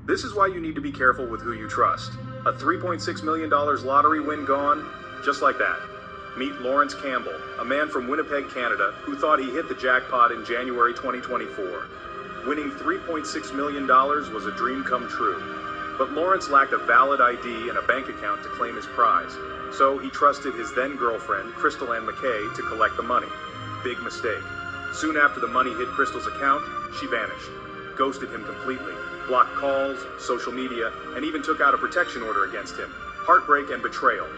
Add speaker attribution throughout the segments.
Speaker 1: This is why you need to be careful with who you trust. A $3.6 million lottery win gone, just like that. Meet Lawrence Campbell, a man from Winnipeg, Canada, who thought he hit the jackpot in January 2024. Winning $3.6 million was a dream come true. But Lawrence lacked a valid ID and a bank account to claim his prize, so he trusted his then-girlfriend, Crystal Ann McKay, to collect the money. Big mistake. Soon after the money hit Crystal's account, she vanished, ghosted him completely, blocked calls, social media, and even took out a protection order against him. Heartbreak and betrayal.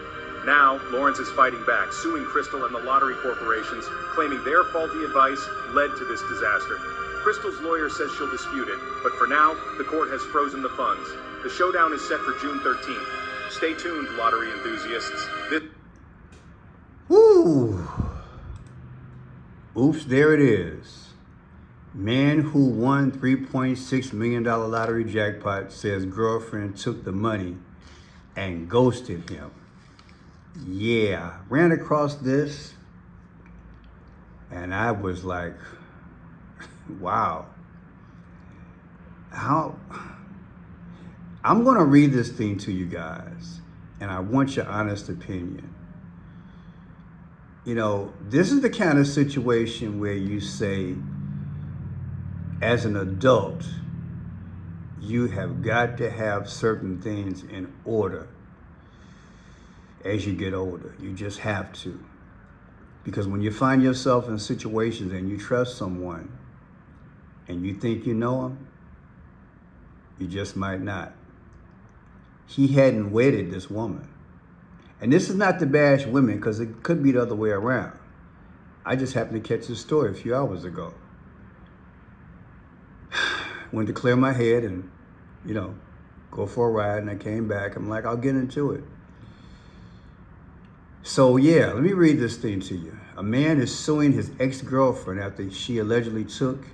Speaker 1: Now, Lawrence is fighting back, suing Crystal and the lottery corporations, claiming their faulty advice led to this disaster. Crystal's lawyer says she'll dispute it, but for now, the court has frozen the funds. The showdown is set for June 13th. Stay tuned, lottery enthusiasts.
Speaker 2: Woo! Oops, there it is. Man who won $3.6 million lottery jackpot says girlfriend took the money and ghosted him. Yeah, ran across this and I was like, wow. I'm going to read this thing to you guys, and I want your honest opinion. You know, this is the kind of situation where you say, as an adult, you have got to have certain things in order as you get older. You just have to. Because when you find yourself in situations and you trust someone and you think you know them, you just might not. He hadn't wedded this woman. And this is not to bash women, because it could be the other way around. I just happened to catch this story a few hours ago. Went to clear my head and, go for a ride, and I came back. I'm like, I'll get into it. So yeah, let me read this thing to you. A man is suing his ex-girlfriend after she allegedly took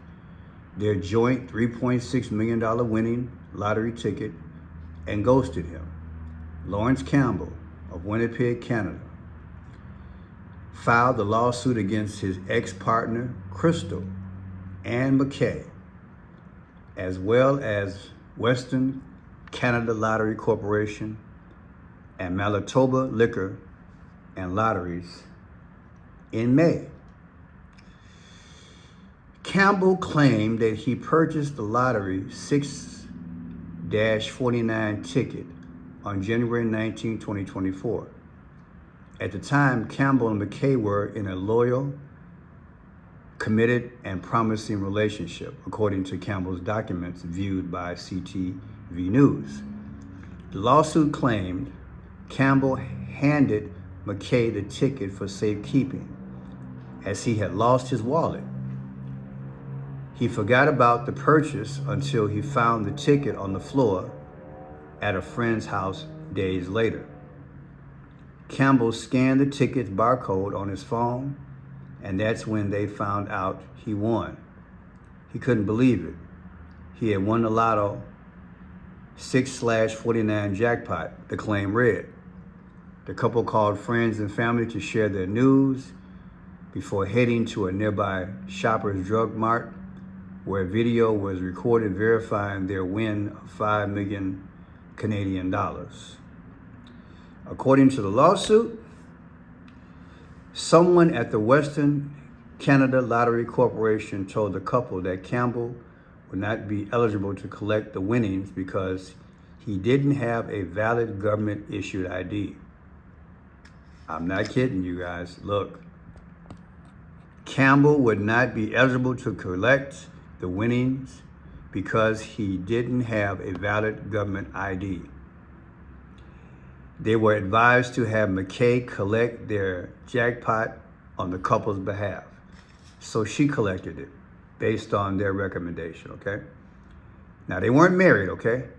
Speaker 2: their joint $3.6 million winning lottery ticket and ghosted him. Lawrence Campbell of Winnipeg, Canada, filed the lawsuit against his ex-partner, Crystal Ann McKay, as well as Western Canada Lottery Corporation and Manitoba Liquor and Lotteries in May. Campbell claimed that he purchased the lottery 6-49 ticket on January 19, 2024. At the time, Campbell and McKay were in a loyal, committed, and promising relationship, according to Campbell's documents viewed by CTV News. The lawsuit claimed Campbell handed McKay the ticket for safekeeping, as he had lost his wallet. He forgot about the purchase until he found the ticket on the floor at a friend's house days later. Campbell scanned the ticket's barcode on his phone, and that's when they found out he won. He couldn't believe it. He had won the lotto 6/49 jackpot, the claim read. The couple called friends and family to share their news before heading to a nearby Shoppers Drug Mart, where video was recorded verifying their win of 5 million Canadian dollars. According to the lawsuit, someone at the Western Canada Lottery Corporation told the couple that Campbell would not be eligible to collect the winnings because he didn't have a valid government-issued ID. I'm not kidding you guys. Look, Campbell would not be eligible to collect the winnings because he didn't have a valid government ID. They were advised to have McKay collect their jackpot on the couple's behalf. So she collected it based on their recommendation, okay? Now, they weren't married, okay?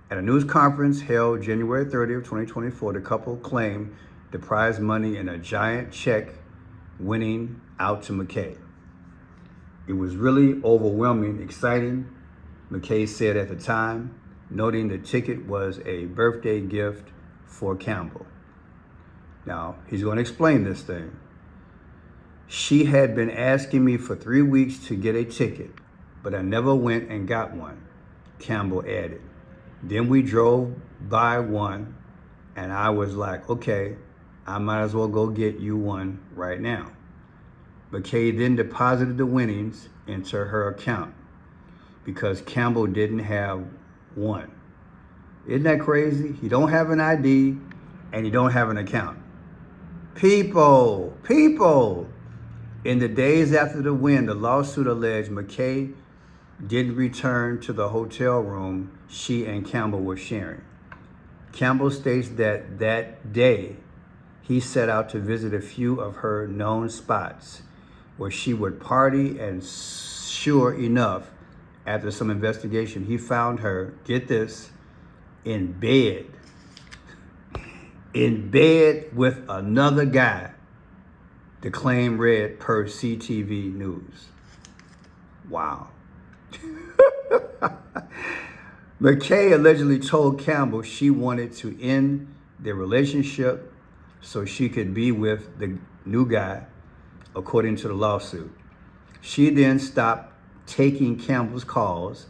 Speaker 2: At a news conference held January 30th, 2024, the couple claimed the prize money in a giant check winning out to McKay. It was really overwhelming, exciting, McKay said at the time, noting the ticket was a birthday gift for Campbell. Now, he's going to explain this thing. She had been asking me for 3 weeks to get a ticket, but I never went and got one, Campbell added. Then we drove by one, and I was like, okay, I might as well go get you one right now. McKay then deposited the winnings into her account because Campbell didn't have one. Isn't that crazy? You don't have an ID and you don't have an account. People. In the days after the win, the lawsuit alleged McKay didn't return to the hotel room she and Campbell were sharing. Campbell states that that day he set out to visit a few of her known spots where she would party, and sure enough, after some investigation, he found her, get this, in bed with another guy, the claim read per CTV News. Wow. McKay allegedly told Campbell she wanted to end their relationship so she could be with the new guy, according to the lawsuit. She then stopped taking Campbell's calls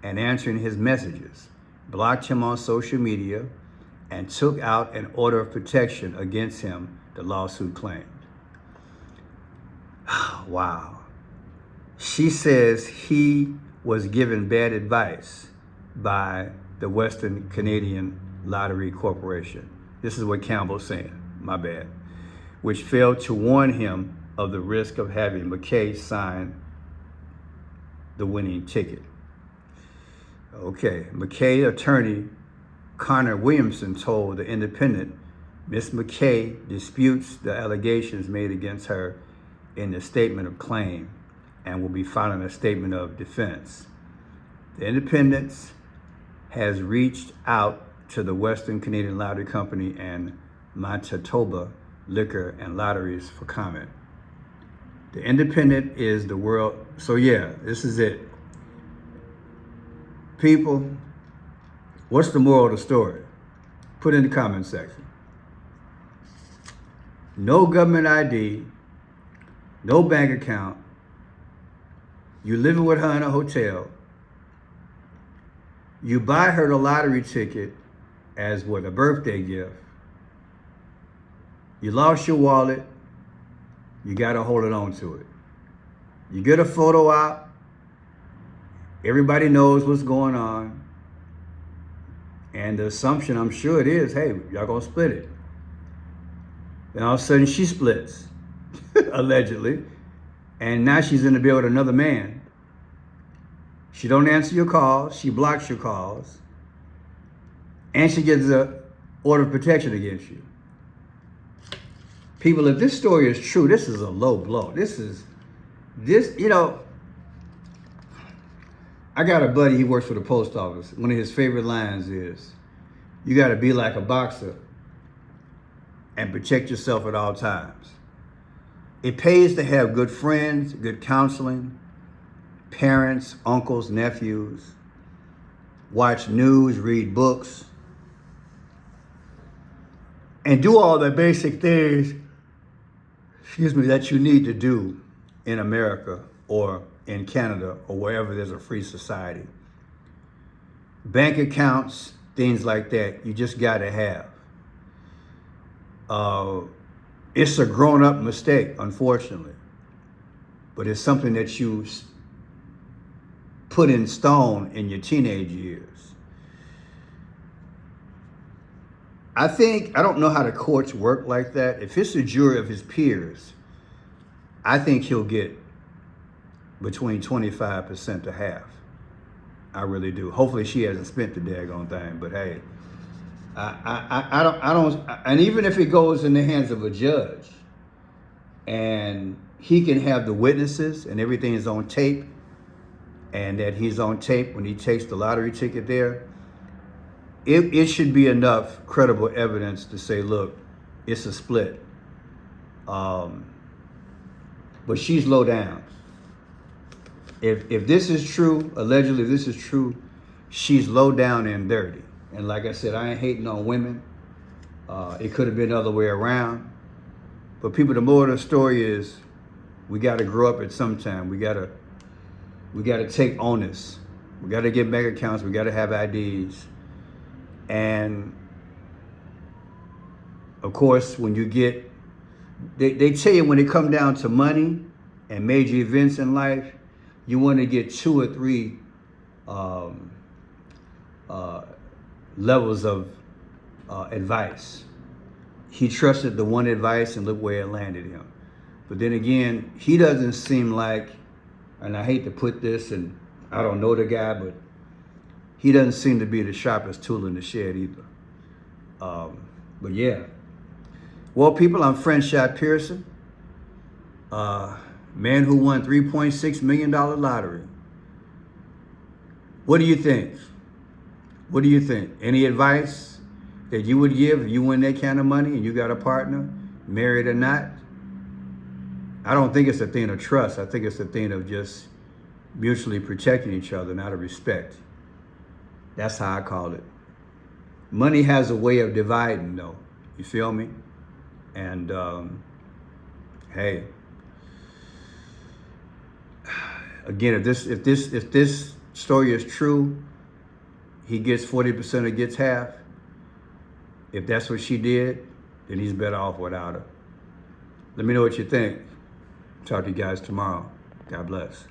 Speaker 2: and answering his messages, blocked him on social media, and took out an order of protection against him, the lawsuit claimed. Wow. She says he was given bad advice by the Western Canadian Lottery Corporation. This is what Campbell's saying, my bad, which failed to warn him of the risk of having McKay sign the winning ticket. Okay, McKay attorney Connor Williamson told The Independent, Ms. McKay disputes the allegations made against her in the statement of claim and will be filing a statement of defense. The Independent has reached out to the Western Canadian Lottery Company and Manitoba Liquor and Lotteries for comment. The Independent is the world. So yeah, this is it. People, what's the moral of the story? Put in the comment section. No government ID, no bank account. You living with her in a hotel. You buy her the lottery ticket as what, a birthday gift. You lost your wallet. You got to hold it on to it. You get a photo op. Everybody knows what's going on. And the assumption, I'm sure it is, hey, y'all gonna split it. And all of a sudden she splits, allegedly. And now she's in the bed with another man. She don't answer your calls. She blocks your calls. And she gets an order of protection against you. People, if this story is true, this is a low blow. I got a buddy, he works for the post office. One of his favorite lines is, you got to be like a boxer and protect yourself at all times. It pays to have good friends, good counseling, parents, uncles, nephews, watch news, read books, and do all the basic things, that you need to do in America or in Canada or wherever there's a free society. Bank accounts, things like that, you just got to have. It's a grown-up mistake, unfortunately, but it's something that you put in stone in your teenage years. I don't know how the courts work like that. If it's a jury of his peers, I think he'll get between 25% to half. I really do. Hopefully she hasn't spent the daggone thing, but hey, I don't, and even if it goes in the hands of a judge and he can have the witnesses and everything is on tape, and that he's on tape when he takes the lottery ticket there, it should be enough credible evidence to say, look, it's a split. But she's low down. If this is true, allegedly this is true, she's low down and dirty. And like I said, I ain't hating on women. It could have been the other way around. But people, the moral of the story is we got to grow up at some time. We got to take onus. We got to get bank accounts. We got to have IDs. And of course, when you get, they tell you when it come down to money and major events in life, you want to get 2 or 3 levels of advice. He trusted the one advice, and look where it landed him. But then again, he doesn't seem like, and I hate to put this, and I don't know the guy, but he doesn't seem to be the sharpest tool in the shed either. But yeah. Well, people, I'm Franchot Pearson, man who won $3.6 million lottery. What do you think? What do you think? Any advice that you would give if you win that kind of money and you got a partner, married or not? I don't think it's a thing of trust. I think it's a thing of just mutually protecting each other, out of respect. That's how I call it. Money has a way of dividing, though. You feel me? And hey, again, if this story is true, he gets 40% or gets half. If that's what she did, then he's better off without her. Let me know what you think. Talk to you guys tomorrow. God bless.